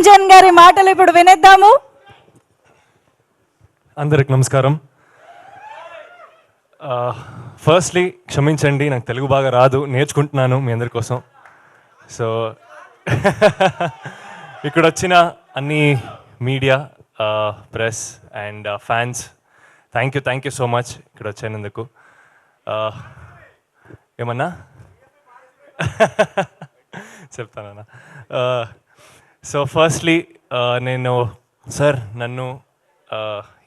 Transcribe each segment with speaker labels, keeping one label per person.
Speaker 1: నిరంజన్ గారి మాటలు ఇప్పుడు వినేద్దాము.
Speaker 2: అందరికి నమస్కారం. ఫస్ట్లీ క్షమించండి, నాకు తెలుగు బాగా రాదు, నేర్చుకుంటున్నాను మీ అందరి కోసం. సో ఇక్కడ వచ్చిన అన్ని media, press and fans, thank you so much ఇక్కడ వచ్చినందుకు. ఏమన్నా చెప్తానన్నా. సో ఫస్ట్లీ నేను సార్ నన్ను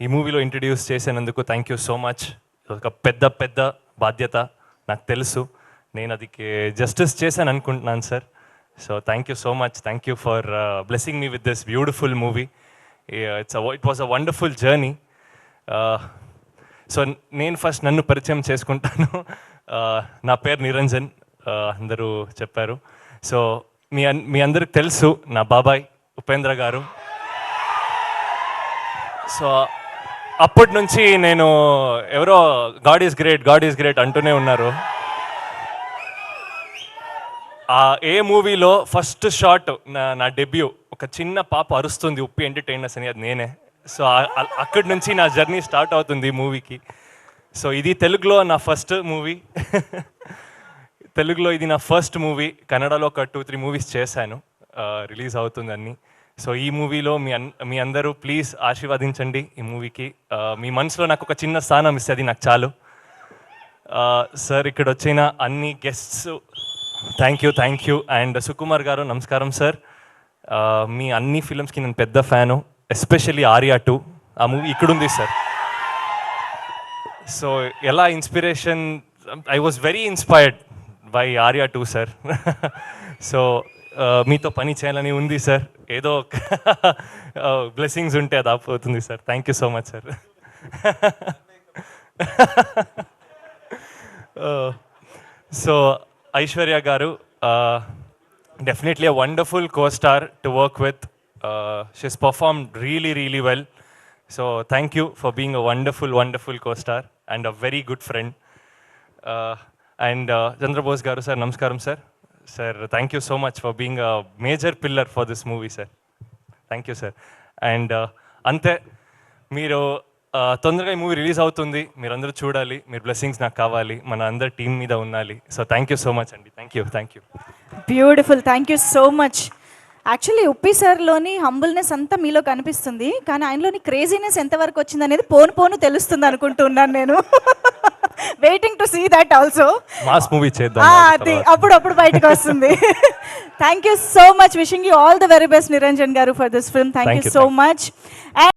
Speaker 2: ఈ మూవీలో ఇంట్రడ్యూస్ చేసినందుకు థ్యాంక్ యూ సో మచ్. ఒక పెద్ద బాధ్యత నాకు తెలుసు, నేను అది జస్టిస్ చేశాను అనుకుంటున్నాను sir. So thank you so much, thank you for blessing me with this beautiful movie. It was a wonderful journey. So నేను ఫస్ట్ నన్ను పరిచయం చేసుకుంటాను. నా పేరు నిరంజన్, అందరూ చెప్పారు. సో మీ అందరికి తెలుసు నా బాబాయ్ ఉపేంద్ర గారు. సో అప్పటి నుంచి నేను ఎవరో గాడ్ ఈజ్ గ్రేట్ అంటూనే ఉన్నారు. ఏ మూవీలో ఫస్ట్ షాట్ నా డెబ్యూ, ఒక చిన్న పాప అరుస్తుంది ఉప్పి ఎంటర్టైనర్స్ అని, అది నేనే. సో అక్కడి నుంచి నా జర్నీ స్టార్ట్ అవుతుంది మూవీకి. సో ఇది తెలుగులో నా ఫస్ట్ మూవీ. తెలుగులో ఇది నా ఫస్ట్ మూవీ. కన్నడలో ఒక 2-3 మూవీస్ చేశాను, రిలీజ్ అవుతుందని. సో ఈ మూవీలో మీ అందరూ ప్లీజ్ ఆశీర్వదించండి ఈ మూవీకి. మీ మనసులో నాకు ఒక చిన్న స్థానం ఇస్తే అది నాకు చాలు. సార్ ఇక్కడ వచ్చిన అన్ని guests thank you. And Sukumar గారు నమస్కారం సార్. మీ అన్ని ఫిల్మ్స్కి నేను పెద్ద ఫ్యాను, ఎస్పెషల్లీ ఆర్యా 2. ఆ మూవీ ఇక్కడుంది సార్. సో ఎలా inspiration, I was very inspired by Arya 2 sir. So మీతో పని చేయాలని ఉంది సార్. ఏదో బ్లెస్సింగ్స్ ఉంటే అది ఆపోతుంది sir. Thank you so much sir. So Aishwarya గారు, definitely a wonderful co-star to work with. She's performed really well. So thank you for being a wonderful co-star and a very good friend. And Chandrabose garu sir, namaskaram sir. Sir, thank you so much for being a major pillar for this movie sir. Thank you sir. And ante మీరు తొందరగా ఈ movie release అవుతుంది, మీరందరూ చూడాలి, మీరు blessings నాకు కావాలి, మన అందరి టీం మీద ఉండాలి. So thank you so much అండి. Thank you.
Speaker 1: Beautiful, thank you so much. Actually Uppi సార్లోని హంబుల్నెస్ అంతా మీలో కనిపిస్తుంది, కానీ ఆయనలోని క్రేజీనెస్ ఎంతవరకు వచ్చింది అనేది పోను తెలుస్తుంది అనుకుంటున్నాను నేను. Waiting to see that also.
Speaker 2: Mass movie చేద్దాం,
Speaker 1: అది అప్పుడు బయటకు వస్తుంది. Thank you so much. Wishing you all the very best Niranjan గారు for this film. Thank you so much.